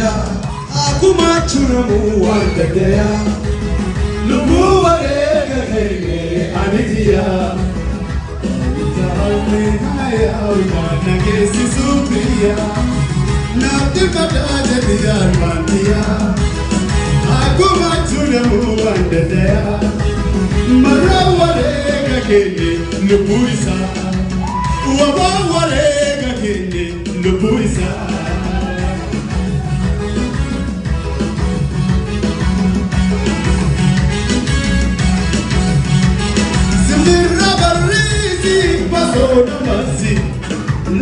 Akuma chunamu wandadaya Lubu warega kenge anitia Itahame haya ulwana kesi supria Natika daja bidar mantia Akuma chunamu wandadaya Mara warega kenge lubu isa Waba warega kenge lubu isa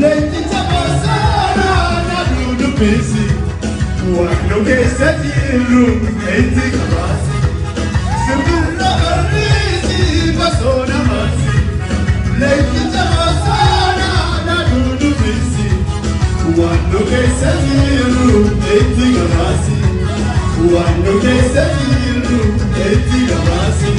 Lady Tabasana, Nadu Pisi, what no case at the room, 80 Kabasi. Simple Risi, Basona Masi, Lady Tabasana, Nadu Pisi, what no case at the room, 80 Kabasi, what no case at the room, 80 Kabasi.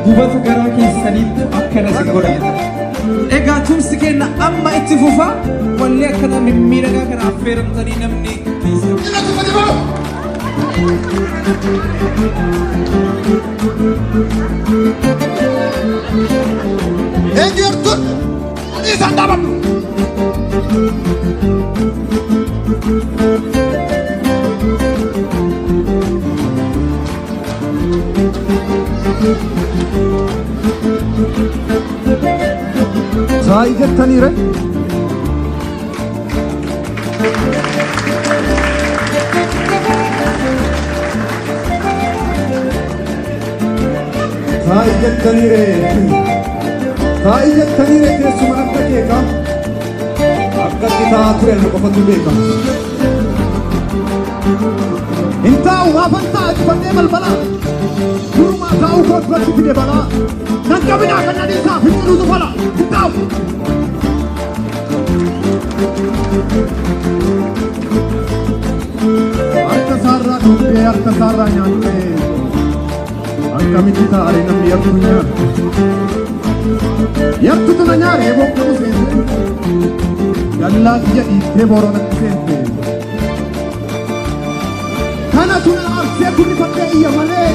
Bubat garaa keessanitti akkana si godhata. Egaa tumsi kenna amma itti fufa wallee akkana mimmiidhagaa kana affeeramtanii namni keessa. Eenyuurtun isaan dhaabatu. Sa'i jettaniire keessuma akka keeka akka kitaa ture nu qofatu beeka. Intaa'u gaafan ta'a ifannee balbalaa durumaa taa'u koot bakki fide balaa nan qabinaa kan adiisaa finciluutu fala intaa'u. Harka saarraa dhuftee harka saarraa nyaattee akkamitti taa'ee namni yartu nyaata. Yartutu na nyaaree boqqotu seente gallaa kiyya dhiittee booronatti seente. Kanatu na aarsee kunnifadhee iyya malee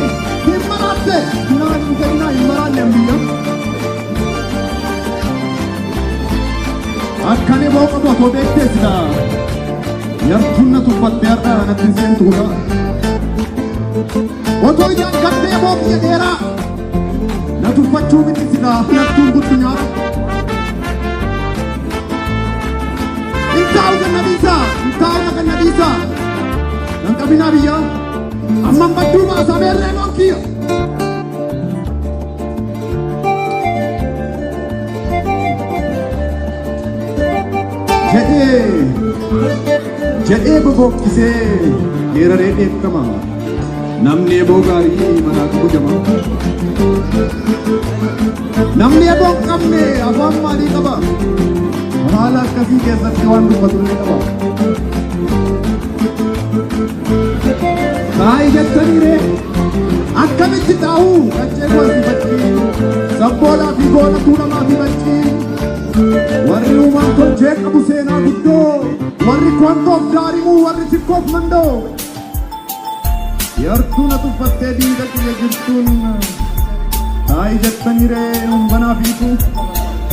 hin maraatte naan jennaa hin maraanne biyya. Akkani booqa botoo beekteessidha. Yartuun na tuffattee har'aa natti seentuudha. Otoo ijaan gattee booqiyya dheeraa na tuffachuu miti sidaa yartuun kuttu nyaara. Intaa'u gannadiisaa nan qabinaa biyya amman badduu baasaa meerree moonkiyya. Jedhee bobokkisee geeraree dheekkama namni eeboo gaarii manaatu bujama. Namni eeboo hin qabne afaan maalii qaba? Haala akkasii keessatti waan dubbatu ni qaba. Sa'i jettaniire akkamitti taa'u qaccee gooti bacci sabboolaa fi goona tuulamaa fi bacci warri uumaan tolchee qabu seenaa guddoo warri kwantoof daarimuu warri tikkoof mandoo. Yartuun na tuffattee diiga qiyya jirtuun sa'i jettaniire humbanaa fiitu.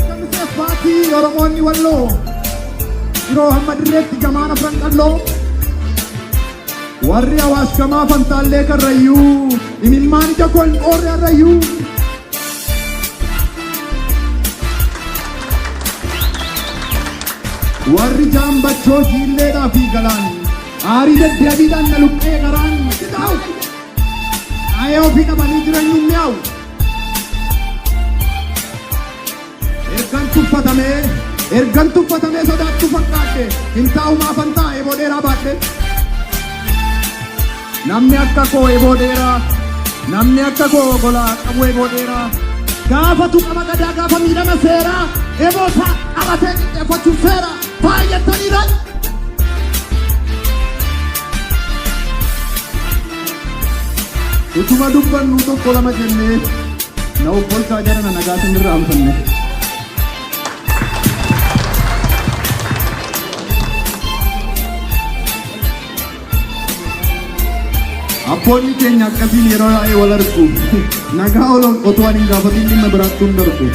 Kamisee faatii Oromoonni walloo yeroo hamma dirreetti gamaana firan qalloo. Warri Awaash Gamaa Fantaallee Karrayyuu imimmaan ija koo hin dhoorre Harrayyuu. Warri Jaambachoo Jiilleedhaa fi Galaan aarii deddeebiidhaan na luqqee garaan kitaa'u ayee ofii dhabanii jiran hin mi'aawu. Ergan tuffatamee sodaattu fakkaadde hin taa'u maafan taa'e boodheeraa baadhe. Namni akka koo eeboo dheeraa namni akka koo golaa qabu eeboo dheeraa gaafa tuqama gadaa gaafa miidhama seeraa eeboo isaa qabatee qixxeeffachuuf seera faaya jettaniidha. Utuma dubbannu tokko lama jennee na obbolchaa jarana nagaa sinirraa hanfanne. Abboonni keenya akkasiin yeroo yaa'ee wal argu nagaa otoo ani hin gaafatiin dhimma biraatti hin darbu.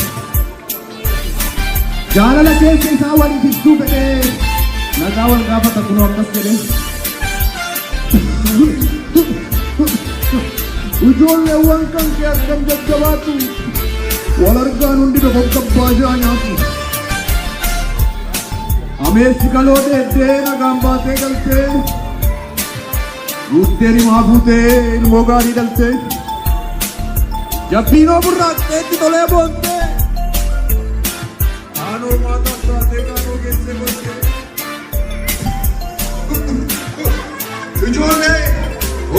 Jaalala keessa isaa waliif ibsuu fedhee nagaa wal gaafata kunoo akkas jedhee. Ijoolleewwan kan kee akkam jajjabaatu wal argaan hundi dogoggabaa isaa nyaatu. Ameessi kaloo dheeddee nagaan baatee galtee. Guuteeri maafuutee ilmoo gaarii dhaltee jabbiinoo burraaqxeetti tolee boontee hormaata taatee kaanuu geesse gootee. Ijoollee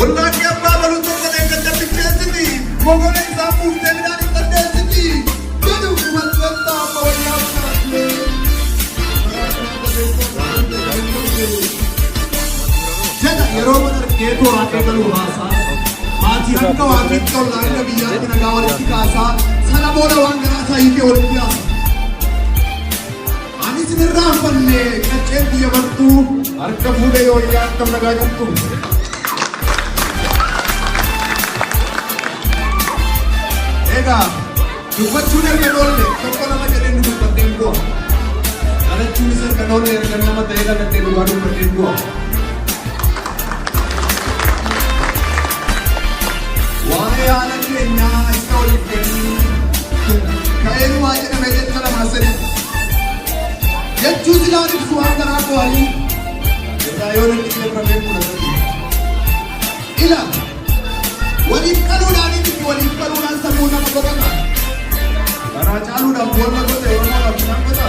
ollaa kee abbaa baluu tokko eeggata bilcheessiti. Mogolee isaa buuftee midhaan hin dandeessiti. Jedhu kumattoota amma wayyaa taatee. Jedha yeroo mana argee tooraan eegaluu haasaa. Maatii akka waaqnitti ollaa inni biyyaatti nagaa walitti kaasaa. Sana booda waan garaa isaa hiikee walitti haasa. Ani isin irraanfanne qacceen biyya bartuu harka fuudhee yoo iyyaa akkam nagaa jirtu. Egaa dubbachuun erga noolle tokko nama jedhee nu dubbadheen bu'a. Dhalachuunis erga noolle erga nama ta'ee dhalatee dhugaa dubbadheen bu'a. Waa'ee haala keenyaa isa waliif kennuu ka'een waa jedhame jecha lamaa sadii jechuun silaa ibsu waan garaa bu'anii irraa yoo namni qeeffamee fudhatanii ila waliif qaluudhaan miti waliif qaluudhaan sammuu nama boqota karaa caaluudhaan boonna gote oromoodhaaf isaan gota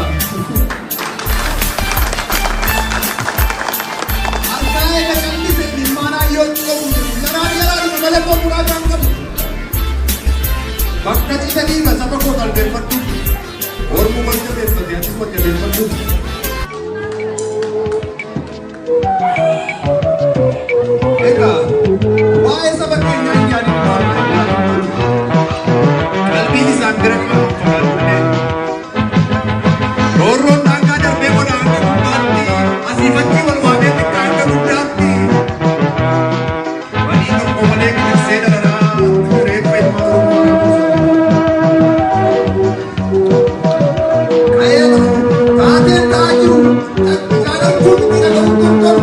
harkaa eega callise dhimmaanaa yoo qabu yaraan malee boonduraa kan qabu bakka ciisanii ka saba koo qalbeeffadhu ormu wajja beeffate atis wajja beeffadhu. Egaa waa'ee saba keenyaa hin yaadin qalbiin isaan bira qabu fagaattee roorroon daangaa darbee godha hanga gubbaatti asii fakkii wal waamee xiqqaa hanga guddaatti walii tokko malee qinibsee dalagaa reeffa ilmaa oromoo taateen ta'aa jiru jaalattuun itti dhagahuun tortoru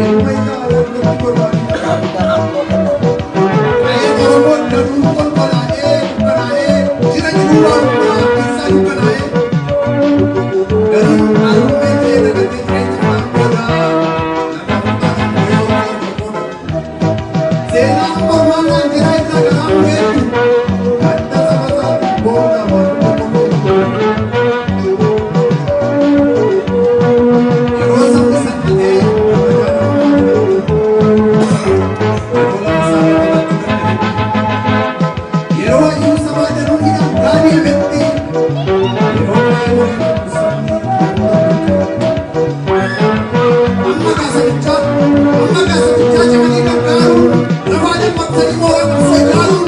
ilma isaa walitti gorbaanii oromoon danuun kolbalaa'ee dukkanaa'ee jira jiruu waan isaa dukkanaa'ee garuu haalumee ta'ee dagatee jireenya waan godhaa lafa fudhatan yoo seenaa qormaanaan jiraa isaa garaa bu'eetu gadda saba isaatti boona waan yeroo sabni salphatee yeroo iyyuu sabaa danuu hidhaan gaarii ebetti yeroo baay'ee waliin sabni amma kaasabichaa cimanii gargaaru lafaaleen maqsanii mooraa qabsoo ilaaluun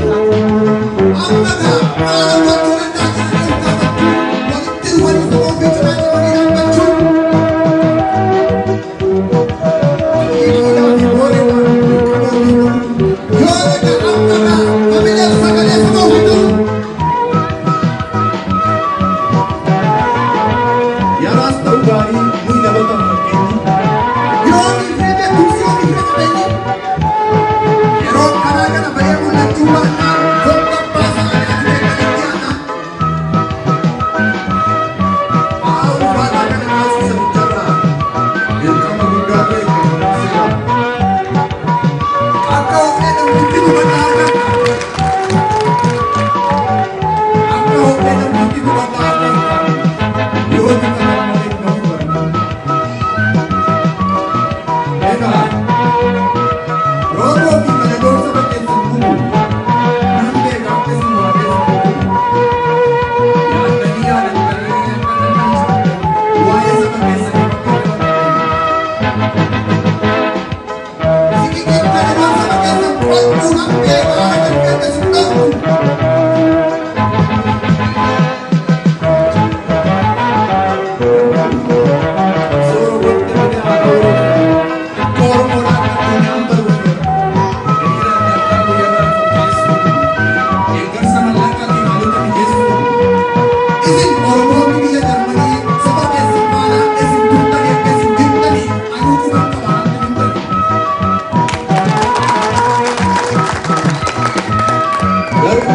amma gaa maala gochuu danda'a jedhanii gaafachuu walitti dhufanii saboo fi cinaa cimanii dhaabbachuun Yaras ta'uu gaarii nuyi dabalatan fakkeenyi yoo dhiifee beekumsi yoo dhiifee qabeenyi yeroo karaa kana bahee mul'achuu baannaan tokko baasaa ati beekanii dhiyaata haa ulfaataa kana naasisa bicharraa dirqama guddaa ta'e sirraa akka ho'ee namtitti gubataa argata akka ho'ee namtitti gubataa argata yoo ta'an malee nama fudhata. Egaa rooboo fi madadoon saba keessan kumu nan beekaa keessan waa keessan kumu yaadanii yaadatanii akka dandeessan waa'ee saba keessan sikikiin madadoon saba keessan qolchuu nan beekaa kan keessan qabu. Garuu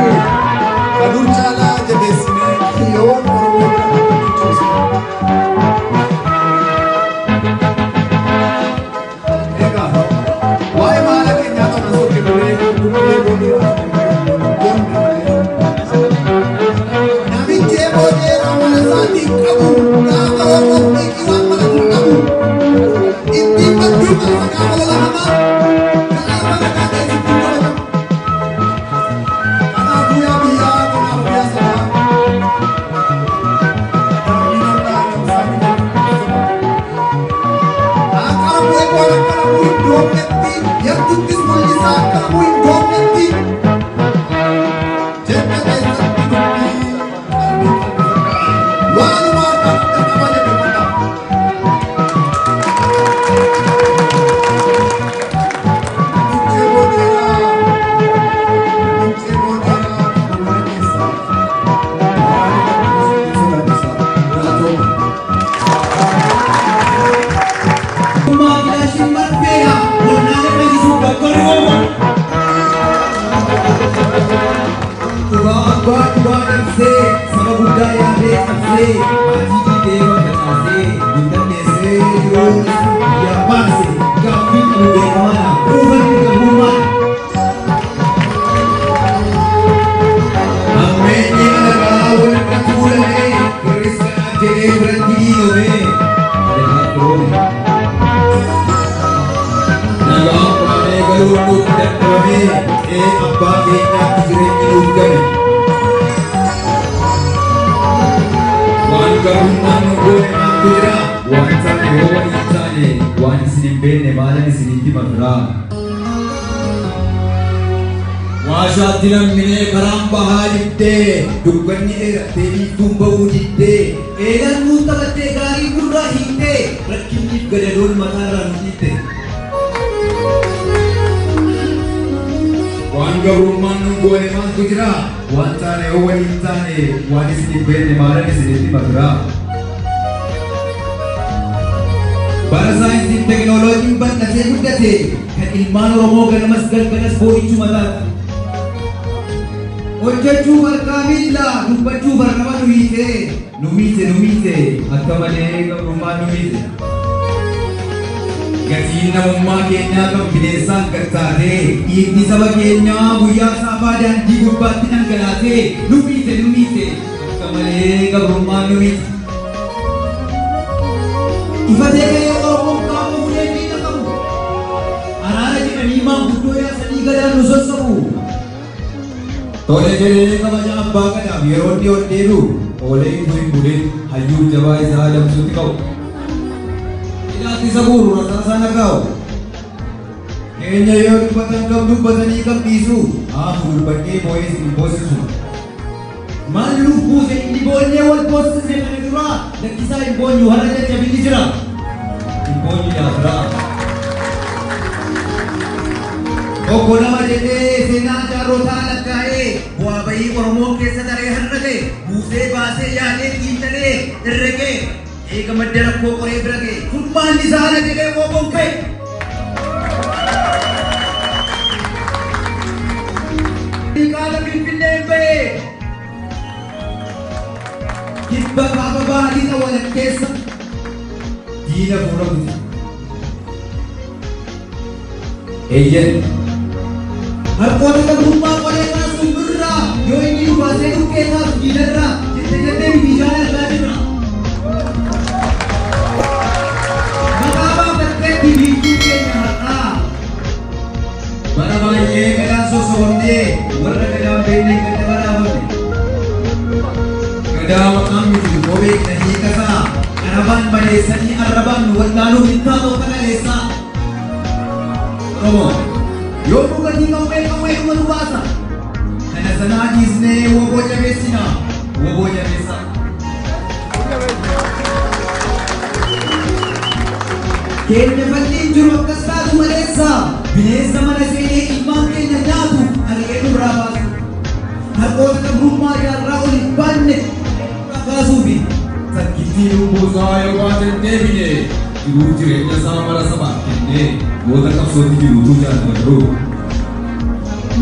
Waashaatiin minee karaan bahaa jittee dukkanni dheerattee biiftuun bahuu jittee eelaan nuun taphattee gaarii gurraa hiittee rakkinniif gadadoon mataarraa nu dhiitte. Waan gabrummaan nun goone maaltu jira waan taane yoo waliin taane waan isin hin beekne maalan isinitti maturaa. Bara saayinsiin teknooloojiin bal'atee guddate kan ilmaan Oromoo ganamas galgalas boo'ichuu mataadha. Hojjechuu harkaa miillaa dubbachuu barnama nu hiite akka malee gabrummaan nu hiite. Gatiin namummaa keenyaa kan bineensaan gartaatee dhiigni saba keenyaa guyyaa saafaa daandii gubbaatti dhangalaatee nu hiite akka malee gabrummaan nu hiite. Ifatee gahee Oromoon qaamuu fuudhee miidha qabu araara jedhanii maanguddoo yaasanii gadaan nu sossobu. Tole jedhee kabaja abbaa gadaaf yeroo inni ol deebi'u oolee iddoo hin buleen hayyuu jabaa isaa adamsuutti qabu. Ilaatti isa guuru rasaasaa nagaa'u. Keenya yoo dubbatan kam dubbatanii kam dhiisu haafu dubbadhee boo'ees hin boosisu. Maal lubbuuse inni boonyee wal boosisne kana duraa lakkisaa hin boonyu har'a jajjabinni jira. Hin boonyu yaaduraa. Obbo nama jedhee seenaa jaarrotaa lakkaa'ee bu'aa bayii Oromoo keessa daree har'ate buusee baasee yaadee xiinxalee herregee eega madda rakkoo qoree bira ga'e furmaan isaana jedhee Oboon ka'e. Qaala Finfinneen ba'e kibba kaaba baadiyyaa walakkeessa diina fuula buuse. Eeyyan harkoota gabrummaa qolee kaasuun birraa yoo inni dhufaasee dhukkee taatu diinarraa jettee bishaan argaa jirra. Maqaa baafatteetti biiftuu keenya har'aa. Bara baay'ee gadaan sosobamnee warra gadaan beeknee gadda baraafamne. Gadaa maqaan miti kobeekna hiikasaa arabaan baneessanii arrabaan nu wallaaluu hin taatoo kanaleessaa. Oromoo yoo dhuganii qawwee dhuma nu baasa kana sanaa dhiisnee woboo jabeessina woboo jabeessa. Keenya falliin jiru akkas taatu maleessa bineensa mana seenee ilmaan keenya nyaatu ari'ee nurraa baasu. Harkoota gabrummaa jaarraa ol hin baanne kaasuufi sakkittii lubbuusaa yoo baateen deebine jiruu jireenya isaa mara sabaaf kennee goota qabsootti jiruutu jaalladhu.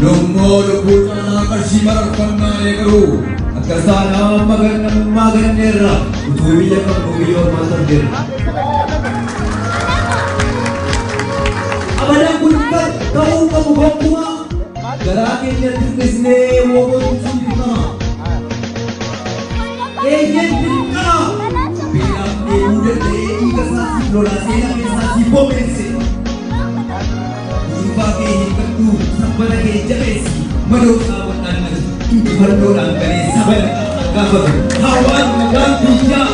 Nommoo lubbuu caalaa qarshii mararfannaa eegalu akkas taanaa namummaa ganneerra utuu biyya qabnu biyya ormaa darbeerra. Abadan kun ta'uu qabu gonkumaa garaa keenyatti hir'isnee woboo ibsuun dirqama. Eeyyeen dirqama beelaaf deemuu danda'ee dhiiga isaatiif lolaa seenaa keessaatii bobeesse. mana kee jabeessi madoo qaawwadhaan nati injifannoodhaan galee saba gaafatu hawaan nagaan biyyaa